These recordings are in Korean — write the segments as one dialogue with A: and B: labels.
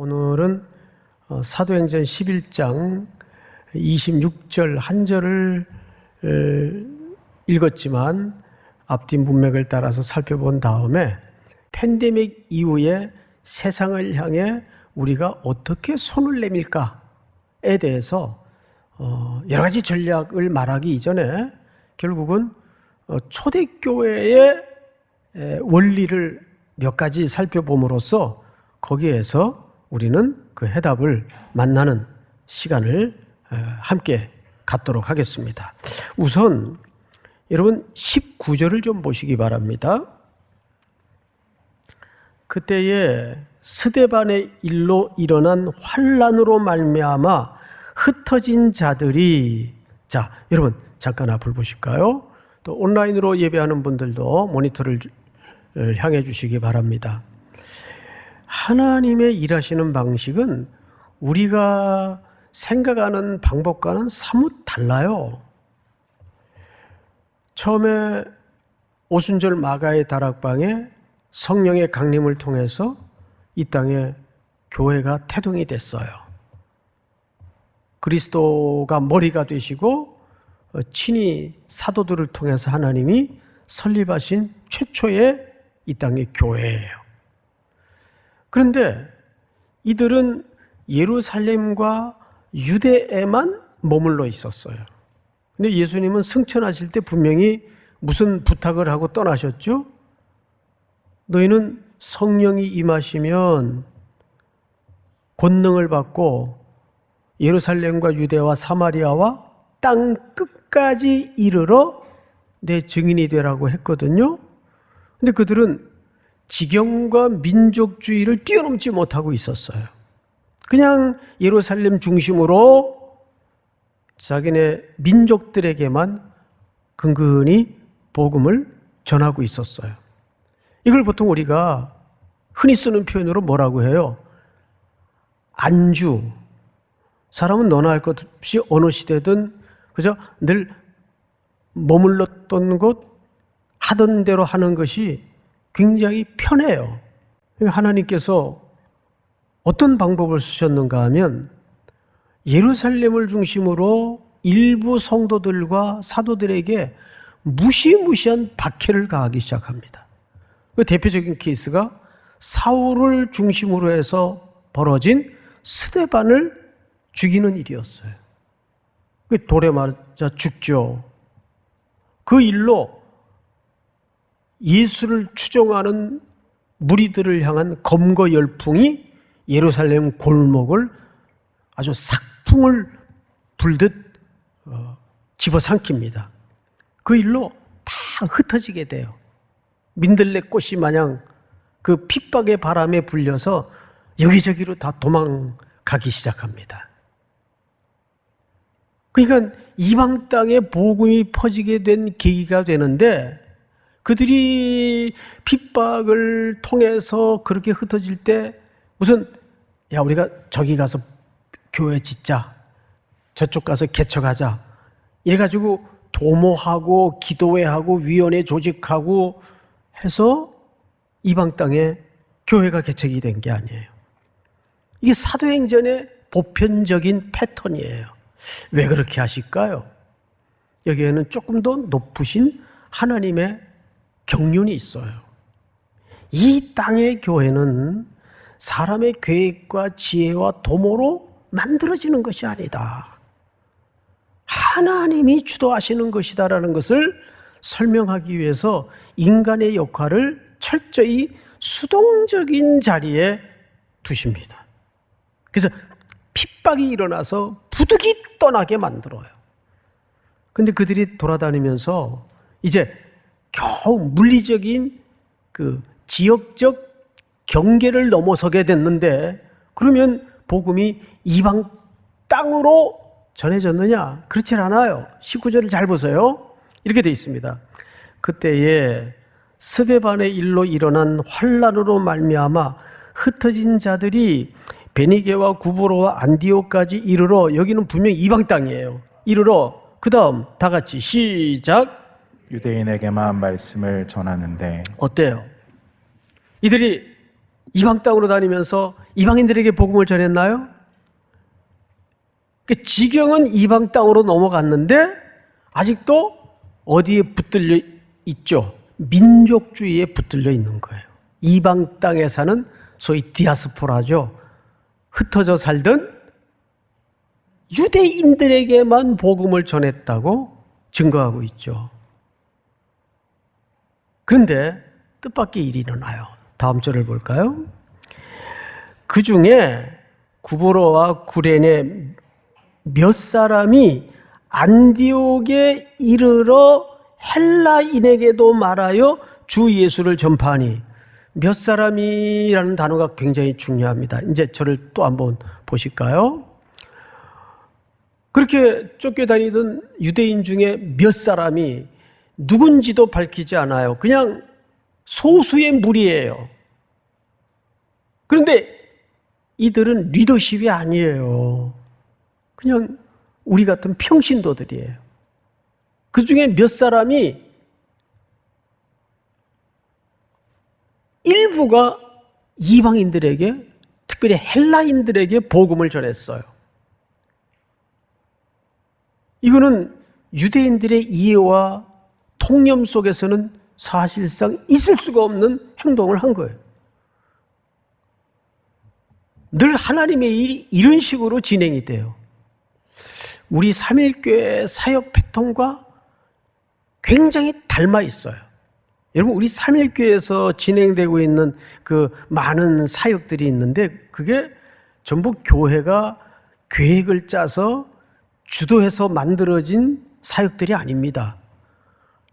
A: 오늘은 사도행전 11장 26절 한 절을 읽었지만 앞뒤 문맥을 따라서 살펴본 다음에 팬데믹 이후에 세상을 향해 우리가 어떻게 손을 내밀까에 대해서 여러 가지 전략을 말하기 이전에 결국은 초대교회의 원리를 몇 가지 살펴봄으로써 거기에서 우리는 그 해답을 만나는 시간을 함께 갖도록 하겠습니다. 우선 여러분 19절을 좀 보시기 바랍니다. 그때에 스데반의 일로 일어난 환난으로 말미암아 흩어진 자들이, 자 여러분 잠깐 앞을 보실까요? 또 온라인으로 예배하는 분들도 모니터를 향해 주시기 바랍니다. 하나님의 일하시는 방식은 우리가 생각하는 방법과는 사뭇 달라요. 처음에 오순절 마가의 다락방에 성령의 강림을 통해서 이 땅에 교회가 태동이 됐어요. 그리스도가 머리가 되시고 친히 사도들을 통해서 하나님이 설립하신 최초의 이 땅의 교회예요. 그런데 이들은 예루살렘과 유대에만 머물러 있었어요. 근데 예수님은 승천하실 때 분명히 무슨 부탁을 하고 떠나셨죠? 너희는 성령이 임하시면 권능을 받고 예루살렘과 유대와 사마리아와 땅 끝까지 이르러 내 증인이 되라고 했거든요. 근데 그들은 지경과 민족주의를 뛰어넘지 못하고 있었어요. 그냥 예루살렘 중심으로 자기네 민족들에게만 근근히 복음을 전하고 있었어요. 이걸 보통 우리가 흔히 쓰는 표현으로 뭐라고 해요? 안주. 사람은 너나 할 것 없이 어느 시대든 그저 늘 머물렀던 곳, 하던 대로 하는 것이 굉장히 편해요. 하나님께서 어떤 방법을 쓰셨는가 하면 예루살렘을 중심으로 일부 성도들과 사도들에게 무시무시한 박해를 가하기 시작합니다. 그 대표적인 케이스가 사울을 중심으로 해서 벌어진 스데반을 죽이는 일이었어요. 돌에 맞아 죽죠. 그 일로 예수를 추종하는 무리들을 향한 검거 열풍이 예루살렘 골목을 아주 삭풍을 불듯 집어삼킵니다. 그 일로 다 흩어지게 돼요. 민들레 꽃이 마냥 그 핍박의 바람에 불려서 여기저기로 다 도망가기 시작합니다. 그러니까 이방 땅에 복음이 퍼지게 된 계기가 되는데 그들이 핍박을 통해서 그렇게 흩어질 때 무슨 야 우리가 저기 가서 교회 짓자, 저쪽 가서 개척하자 이래가지고 도모하고 기도회하고 위원회 조직하고 해서 이방 땅에 교회가 개척이 된 게 아니에요. 이게 사도행전의 보편적인 패턴이에요. 왜 그렇게 하실까요? 여기에는 조금 더 높으신 하나님의 경륜이 있어요. 이 땅의 교회는 사람의 계획과 지혜와 도모로 만들어지는 것이 아니다. 하나님이 주도하시는 것이다라는 것을 설명하기 위해서 인간의 역할을 철저히 수동적인 자리에 두십니다. 그래서 핍박이 일어나서 부득이 떠나게 만들어요. 근데 그들이 돌아다니면서 이제 겨우 물리적인 그 지역적 경계를 넘어서게 됐는데 그러면 복음이 이방 땅으로 전해졌느냐? 그렇지 않아요. 19절을 잘 보세요. 이렇게 되어 있습니다. 그때에 스데반의 일로 일어난 환난으로 말미암아 흩어진 자들이 베니게와 구브로와 안디옥까지 이르러, 여기는 분명히 이방 땅이에요. 이르러 그 다음 다 같이 시작.
B: 유대인에게만 말씀을 전하는데
A: 어때요? 이들이 이방 땅으로 다니면서 이방인들에게 복음을 전했나요? 지경은 이방 땅으로 넘어갔는데 아직도 어디에 붙들려 있죠? 민족주의에 붙들려 있는 거예요. 이방 땅에 사는 소위 디아스포라죠. 흩어져 살던 유대인들에게만 복음을 전했다고 증거하고 있죠. 그런데 뜻밖의 일이 일어나요. 다음 절을 볼까요? 그 중에 구브로와 구레네 몇 사람이 안디옥에 이르러 헬라인에게도 말하여 주 예수를 전파하니, 몇 사람이라는 단어가 굉장히 중요합니다. 이제 저를 또 한번 보실까요? 그렇게 쫓겨다니던 유대인 중에 몇 사람이 누군지도 밝히지 않아요. 그냥 소수의 무리예요. 그런데 이들은 리더십이 아니에요. 그냥 우리 같은 평신도들이에요. 그 중에 몇 사람이 일부가 이방인들에게, 특별히 헬라인들에게 복음을 전했어요. 이거는 유대인들의 이해와 통념 속에서는 사실상 있을 수가 없는 행동을 한 거예요. 늘 하나님의 일이 이런 식으로 진행이 돼요. 우리 삼일교회 사역 패턴과 굉장히 닮아 있어요. 여러분, 우리 삼일교회에서 진행되고 있는 그 많은 사역들이 있는데 그게 전부 교회가 계획을 짜서 주도해서 만들어진 사역들이 아닙니다.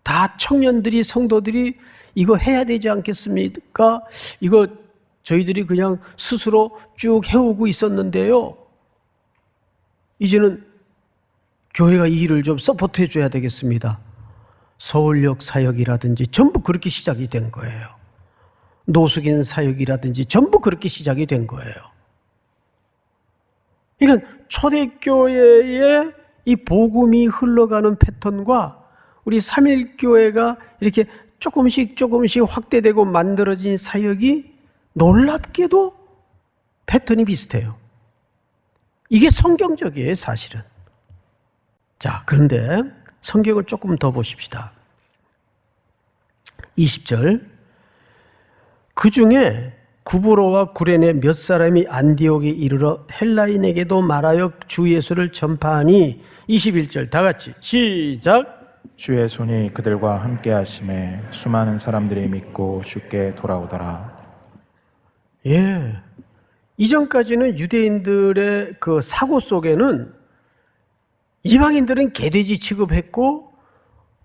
A: 다 청년들이, 성도들이 이거 해야 되지 않겠습니까? 이거 저희들이 그냥 스스로 쭉 해오고 있었는데요. 이제는 교회가 이 일을 좀 서포트 해줘야 되겠습니다. 서울역 사역이라든지 전부 그렇게 시작이 된 거예요. 노숙인 사역이라든지 전부 그렇게 시작이 된 거예요. 그러니까 초대교회의 이 복음이 흘러가는 패턴과 우리 삼일교회가 이렇게 조금씩 확대되고 만들어진 사역이 놀랍게도 패턴이 비슷해요. 이게 성경적이에요, 사실은. 자, 그런데 성경을 조금 더 보십시다. 20절. 그 중에 구브로와 구레네 몇 사람이 안디옥에 이르러 헬라인에게도 말하여 주 예수를 전파하니, 21절 다 같이 시작.
B: 주의 손이 그들과 함께 하심에 수많은 사람들이 믿고 주께 돌아오더라.
A: 예. 이전까지는 유대인들의 그 사고 속에는 이방인들은 개돼지 취급했고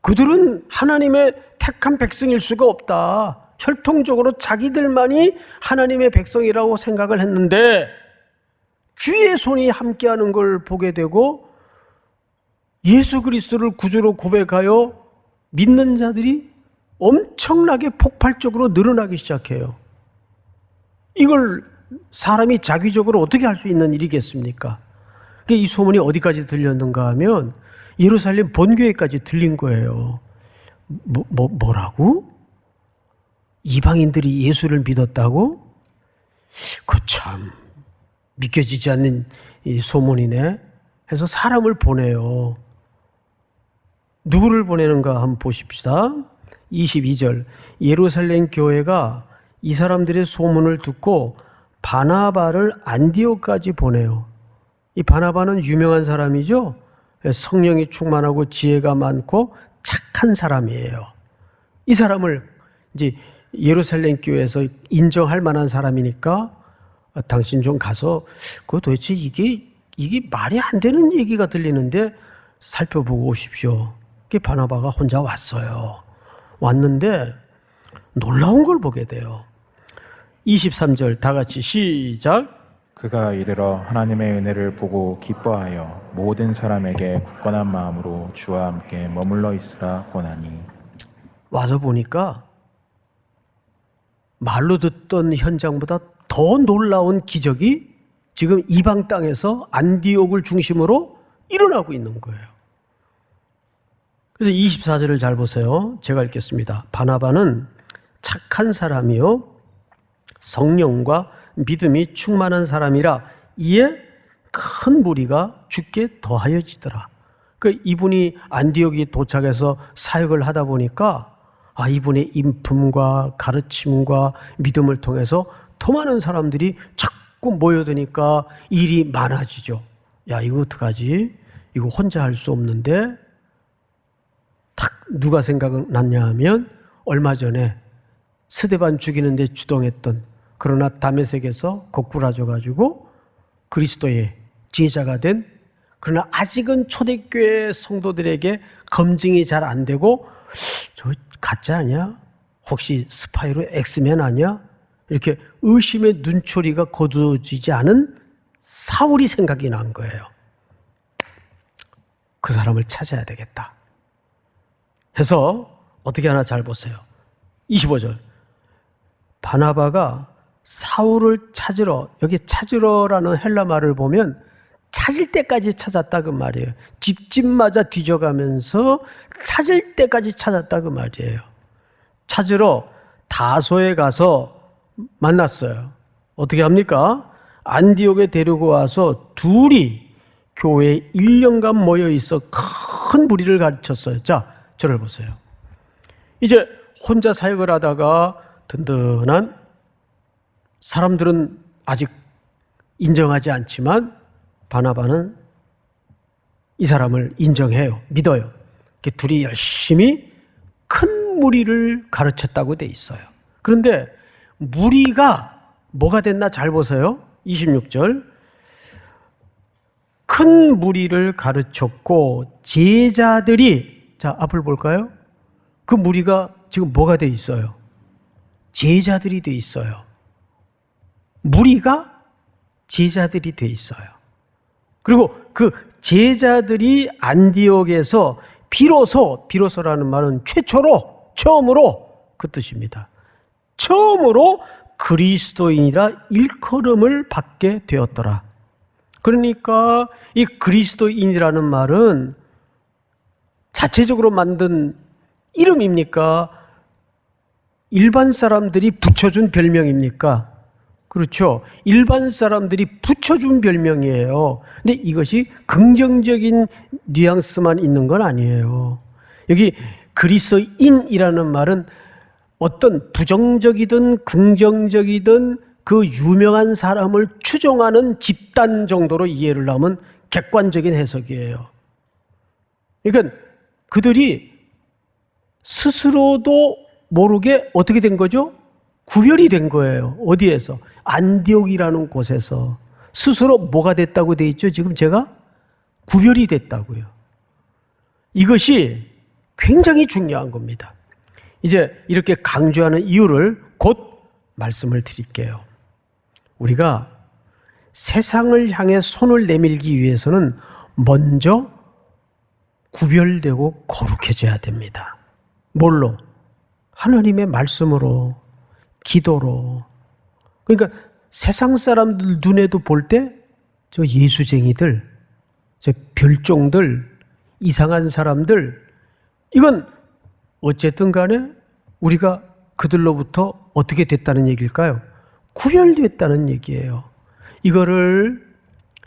A: 그들은 하나님의 택한 백성일 수가 없다. 혈통적으로 자기들만이 하나님의 백성이라고 생각을 했는데 주의 손이 함께하는 걸 보게 되고 예수 그리스도를 구주로 고백하여 믿는 자들이 엄청나게 폭발적으로 늘어나기 시작해요. 이걸 사람이 자기적으로 어떻게 할 수 있는 일이겠습니까? 이 소문이 어디까지 들렸는가 하면 예루살렘 본교회까지 들린 거예요. 뭐라고? 이방인들이 예수를 믿었다고? 그 참 믿겨지지 않는 이 소문이네. 해서 사람을 보내요. 누구를 보내는가 한번 보십시다. 22절. 예루살렘 교회가 이 사람들의 소문을 듣고 바나바를 안디옥까지 보내요. 이 바나바는 유명한 사람이죠. 성령이 충만하고 지혜가 많고 착한 사람이에요. 이 사람을 이제 예루살렘 교회에서 인정할 만한 사람이니까 당신 좀 가서 그 도대체 이게 말이 안 되는 얘기가 들리는데 살펴보고 오십시오. 그 바나바가 혼자 왔어요. 왔는데 놀라운 걸 보게 돼요. 23절 다 같이 시작.
B: 그가 이르러 하나님의 은혜를 보고 기뻐하여 모든 사람에게 굳건한 마음으로 주와 함께 머물러 있으라 권하니.
A: 와서 보니까 말로 듣던 현장보다 더 놀라운 기적이 지금 이방 땅에서 안디옥을 중심으로 일어나고 있는 거예요. 그래서 24절을 잘 보세요. 제가 읽겠습니다. 바나바는 착한 사람이요 성령과 믿음이 충만한 사람이라 이에 큰 무리가 주께 더하여지더라. 그 이분이 안디옥에 도착해서 사역을 하다 보니까 이분의 인품과 가르침과 믿음을 통해서 더 많은 사람들이 자꾸 모여드니까 일이 많아지죠. 야, 이거 어떡하지? 이거 혼자 할 수 없는데. 딱 누가 생각났냐 하면 얼마 전에 스데반 죽이는데 주동했던, 그러나 다메섹에서 거꾸라져가지고 그리스도의 제자가 된, 그러나 아직은 초대교회 성도들에게 검증이 잘 안 되고 저 가짜 아니야? 혹시 스파이로 엑스맨 아니야? 이렇게 의심의 눈초리가 거두어지지 않은 사울이 생각이 난 거예요. 그 사람을 찾아야 되겠다 해서 어떻게 하나 잘 보세요. 25절. 바나바가 사울을 찾으러, 여기 찾으러라는 헬라 말을 보면 찾을 때까지 찾았다 그 말이에요. 집집마다 뒤져가면서 찾을 때까지 찾았다 그 말이에요. 찾으러 다소에 가서 만났어요. 어떻게 합니까? 안디옥에 데리고 와서 둘이 교회에 1년간 모여 있어 큰 무리를 가르쳤어요. 자, 저를 보세요. 이제 혼자 사역을 하다가 든든한 사람들은 아직 인정하지 않지만 바나바는 이 사람을 인정해요. 믿어요. 둘이 열심히 큰 무리를 가르쳤다고 돼 있어요. 그런데 무리가 뭐가 됐나 잘 보세요. 26절. 큰 무리를 가르쳤고 제자들이, 자, 앞을 볼까요? 그 무리가 지금 뭐가 돼 있어요? 제자들이 돼 있어요. 무리가 제자들이 돼 있어요. 그리고 그 제자들이 안디옥에서 비로소라는 말은 최초로, 처음으로 그 뜻입니다. 처음으로 그리스도인이라 일컬음을 받게 되었더라. 그러니까 이 그리스도인이라는 말은 자체적으로 만든 이름입니까? 일반 사람들이 붙여준 별명입니까? 그렇죠. 일반 사람들이 붙여준 별명이에요. 근데 이것이 긍정적인 뉘앙스만 있는 건 아니에요. 여기 그리스도인이라는 말은 어떤 부정적이든 긍정적이든 그 유명한 사람을 추종하는 집단 정도로 이해를 하면 객관적인 해석이에요. 그러니까 그들이 스스로도 모르게 어떻게 된 거죠? 구별이 된 거예요. 어디에서? 안디옥이라는 곳에서 스스로 뭐가 됐다고 돼 있죠? 지금 제가 구별이 됐다고요. 이것이 굉장히 중요한 겁니다. 이제 이렇게 강조하는 이유를 곧 말씀을 드릴게요. 우리가 세상을 향해 손을 내밀기 위해서는 먼저 구별되고 거룩해져야 됩니다. 뭘로? 하나님의 말씀으로, 기도로. 그러니까 세상 사람들 눈에도 볼 때 저 예수쟁이들, 저 별종들, 이상한 사람들, 이건 어쨌든 간에 우리가 그들로부터 어떻게 됐다는 얘기일까요? 구별됐다는 얘기예요. 이거를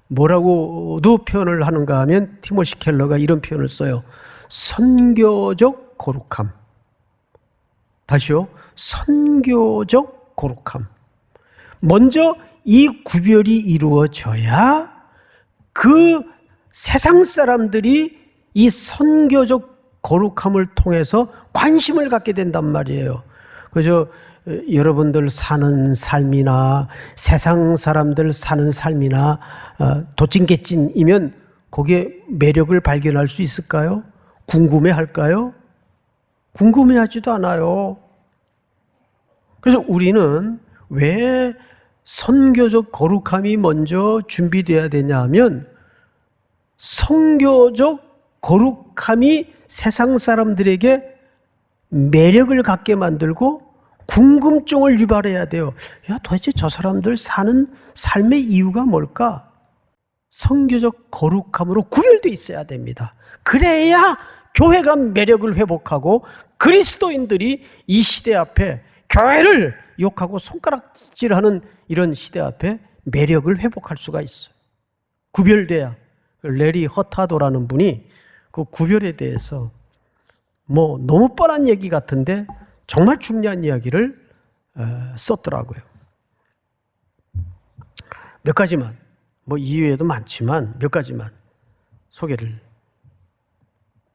A: 뭐라고도 표현을 하는가 하면 티모시 켈러가 이런 표현을 써요. 선교적 거룩함. 다시요. 선교적 거룩함. 먼저 이 구별이 이루어져야 그 세상 사람들이 이 선교적 거룩함을 통해서 관심을 갖게 된단 말이에요. 그래서 여러분들 사는 삶이나 세상 사람들 사는 삶이나 도찐개찐이면 거기에 매력을 발견할 수 있을까요? 궁금해할까요? 궁금해하지도 않아요. 그래서 우리는 왜 선교적 거룩함이 먼저 준비돼야 되냐 하면 선교적 거룩함이 세상 사람들에게 매력을 갖게 만들고 궁금증을 유발해야 돼요. 야, 도대체 저 사람들 사는 삶의 이유가 뭘까? 선교적 거룩함으로 구별되어 있어야 됩니다. 그래야 교회가 매력을 회복하고 그리스도인들이 이 시대 앞에 교회를 욕하고 손가락질하는 이런 시대 앞에 매력을 회복할 수가 있어요. 구별돼야. 레리 허타도라는 분이 그 구별에 대해서 뭐 너무 뻔한 얘기 같은데 정말 중요한 이야기를 썼더라고요. 몇 가지만, 뭐 이외에도 많지만 몇 가지만 소개를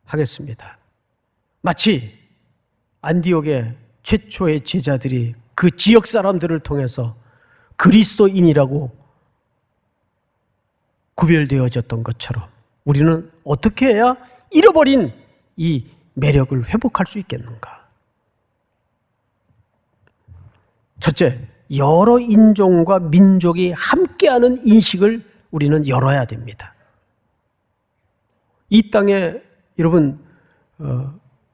A: 하겠습니다. 마치 안디옥의 최초의 제자들이 그 지역 사람들을 통해서 그리스도인이라고 구별되어졌던 것처럼 우리는 어떻게 해야 잃어버린 이 매력을 회복할 수 있겠는가? 첫째, 여러 인종과 민족이 함께하는 인식을 우리는 열어야 됩니다. 이 땅에 여러분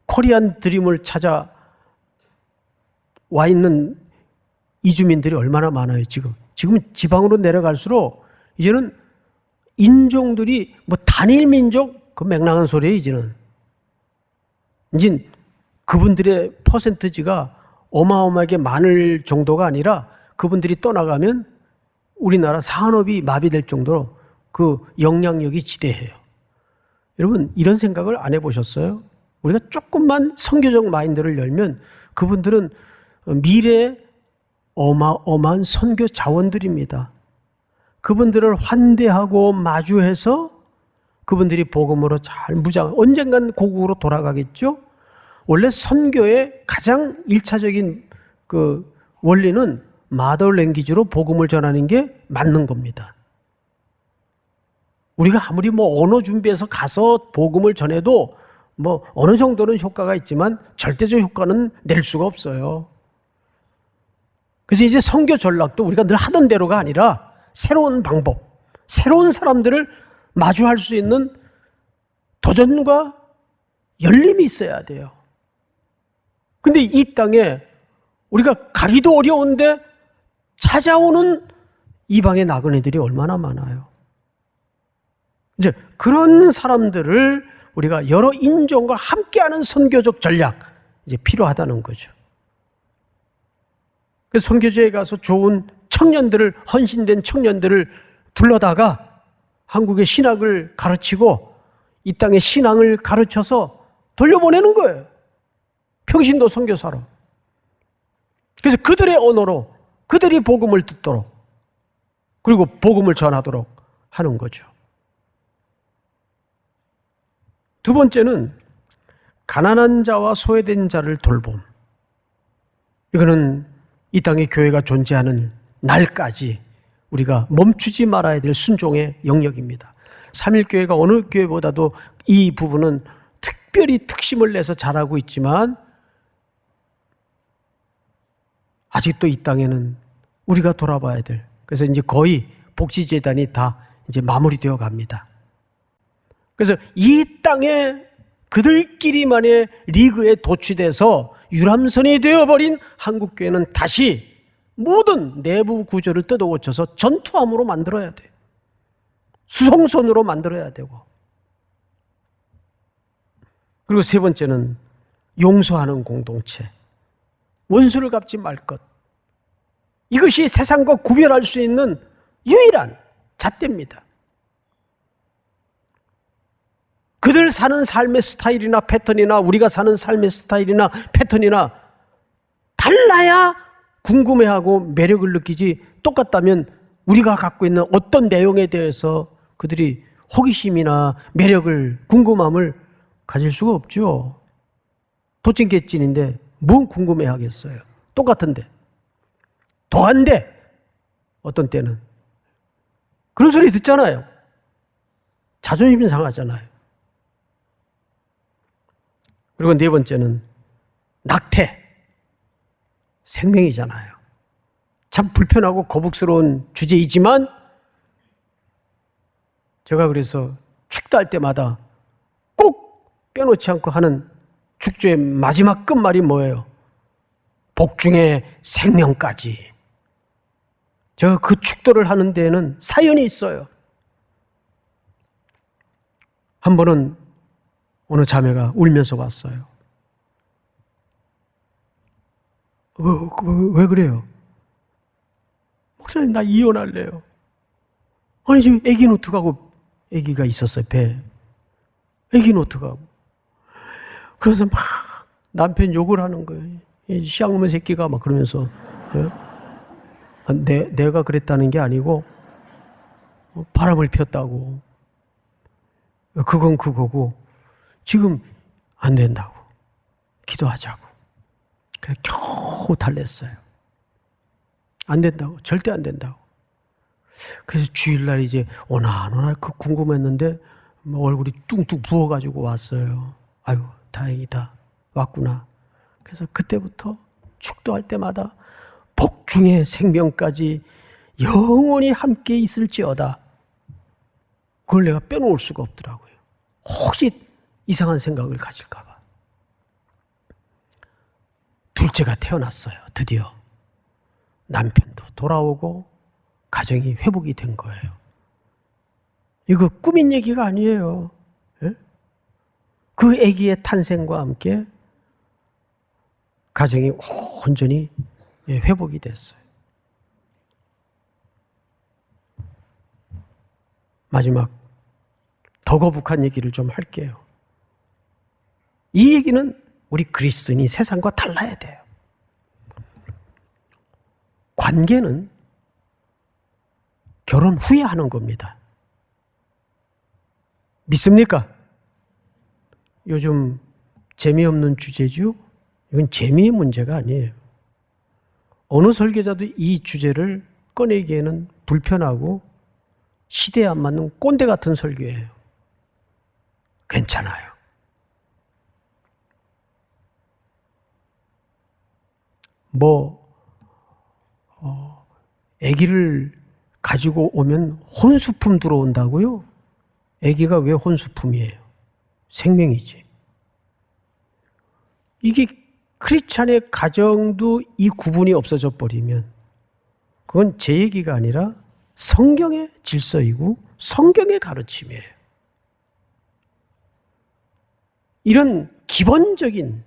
A: 코리안 드림을 찾아 와 있는 이주민들이 얼마나 많아요, 지금. 지금 지방으로 내려갈수록 이제는 인종들이 뭐 단일 민족 그 맹랑한 소리예요, 이제는. 이제 그분들의 퍼센트지가 어마어마하게 많을 정도가 아니라 그분들이 떠나가면 우리나라 산업이 마비될 정도로 그 영향력이 지대해요. 여러분 이런 생각을 안 해보셨어요? 우리가 조금만 선교적 마인드를 열면 그분들은 미래의 어마어마한 선교 자원들입니다. 그분들을 환대하고 마주해서 그분들이 복음으로 잘 언젠간 고국으로 돌아가겠죠? 원래 선교의 가장 1차적인 그 원리는 마더 랭귀지로 복음을 전하는 게 맞는 겁니다. 우리가 아무리 뭐 언어 준비해서 가서 복음을 전해도 뭐 어느 정도는 효과가 있지만 절대적 효과는 낼 수가 없어요. 그래서 이제 선교 전략도 우리가 늘 하던 대로가 아니라 새로운 방법, 새로운 사람들을 마주할 수 있는 도전과 열림이 있어야 돼요. 근데 이 땅에 우리가 가기도 어려운데 찾아오는 이방의 나그네들이 얼마나 많아요. 이제 그런 사람들을 우리가 여러 인종과 함께하는 선교적 전략 이제 필요하다는 거죠. 그래서 선교지에 가서 좋은 청년들을, 헌신된 청년들을 불러다가 한국의 신학을 가르치고 이 땅의 신앙을 가르쳐서 돌려보내는 거예요. 평신도 선교사로. 그래서 그들의 언어로 그들이 복음을 듣도록 그리고 복음을 전하도록 하는 거죠. 두 번째는 가난한 자와 소외된 자를 돌봄. 이거는 이 땅에 교회가 존재하는 날까지 우리가 멈추지 말아야 될 순종의 영역입니다. 3.1교회가 어느 교회보다도 이 부분은 특별히 특심을 내서 잘하고 있지만 아직도 이 땅에는 우리가 돌아봐야 될, 그래서 이제 거의 복지재단이 다 이제 마무리되어 갑니다. 그래서 이 땅에 그들끼리만의 리그에 도취돼서 유람선이 되어버린 한국교회는 다시 모든 내부 구조를 뜯어고쳐서 전투함으로 만들어야 돼요. 수송선으로 만들어야 되고. 그리고 세 번째는 용서하는 공동체. 원수를 갚지 말 것. 이것이 세상과 구별할 수 있는 유일한 잣대입니다. 그들 사는 삶의 스타일이나 패턴이나 우리가 사는 삶의 스타일이나 패턴이나 달라야 궁금해하고 매력을 느끼지, 똑같다면 우리가 갖고 있는 어떤 내용에 대해서 그들이 호기심이나 매력을, 궁금함을 가질 수가 없죠. 도찐개찐인데 뭔 궁금해하겠어요. 똑같은데. 더한데 어떤 때는 그런 소리 듣잖아요. 자존심이 상하잖아요. 그리고 네 번째는 낙태. 생명이잖아요. 참 불편하고 거북스러운 주제이지만 제가 그래서 축도할 때마다 꼭 빼놓지 않고 하는 축조의 마지막 끝말이 뭐예요? 복중의 생명까지. 제가 그 축도를 하는 데에는 사연이 있어요. 한 번은 어느 자매가 울면서 왔어요. 왜 그래요? 목사님, 나 이혼할래요. 아니, 지금 애기 노트가고 애기가 있었어요, 배에. 애기 노트가고. 그래서 막 남편 욕을 하는 거예요. 이 시앙놈의 새끼가 막 그러면서. 내가 그랬다는 게 아니고 바람을 폈다고. 그건 그거고 지금 안 된다고. 기도하자고. 그래서 겨우 달랬어요. 안 된다고. 절대 안 된다고. 그래서 주일날 이제 오나 궁금했는데 얼굴이 뚱뚱 부어가지고 왔어요. 아유, 다행이다. 왔구나. 그래서 그때부터 축도할 때마다 복중의 생명까지 영원히 함께 있을지어다. 그걸 내가 빼놓을 수가 없더라고요. 혹시 이상한 생각을 가질까 봐. 둘째가 태어났어요. 드디어. 남편도 돌아오고 가정이 회복이 된 거예요. 이거 꾸민 얘기가 아니에요. 예? 그 아기의 탄생과 함께 가정이 온전히 회복이 됐어요. 마지막 더 거북한 얘기를 좀 할게요. 이 얘기는 우리 그리스도인이 세상과 달라야 돼요. 관계는 결혼 후에 하는 겁니다. 믿습니까? 요즘 재미없는 주제죠? 이건 재미의 문제가 아니에요. 어느 설교자도 이 주제를 꺼내기에는 불편하고 시대에 안 맞는 꼰대 같은 설교예요. 괜찮아요. 아기를 가지고 오면 혼수품 들어온다고요? 아기가 왜 혼수품이에요? 생명이지. 이게 크리스찬의 가정도 이 구분이 없어져 버리면 그건 제 얘기가 아니라 성경의 질서이고 성경의 가르침이에요. 이런 기본적인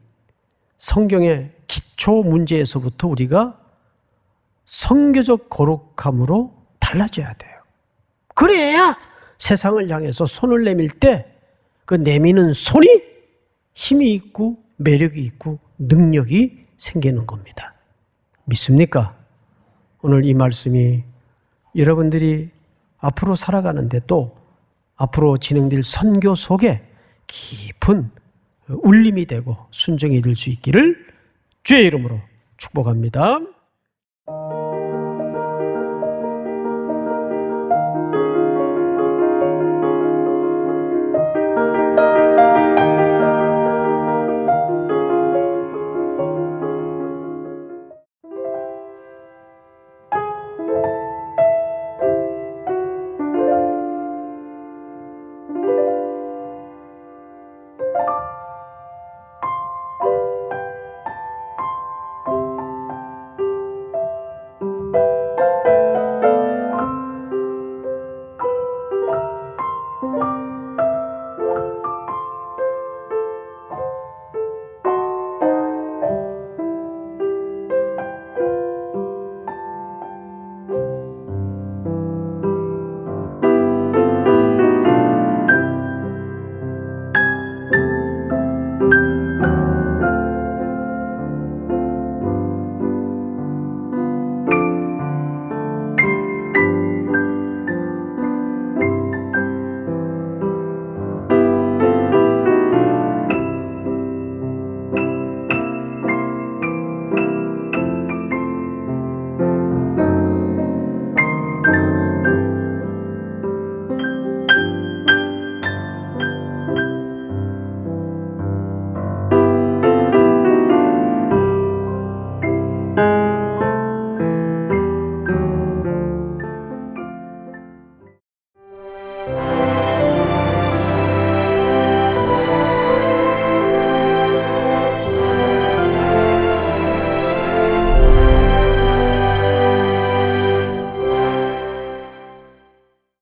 A: 성경의 기초 문제에서부터 우리가 성교적 거룩함으로 달라져야 돼요. 그래야 세상을 향해서 손을 내밀 때 그 내미는 손이 힘이 있고 매력이 있고 능력이 생기는 겁니다. 믿습니까? 오늘 이 말씀이 여러분들이 앞으로 살아가는데 또 앞으로 진행될 선교 속에 깊은 울림이 되고 순종이 될 수 있기를 주의 이름으로 축복합니다.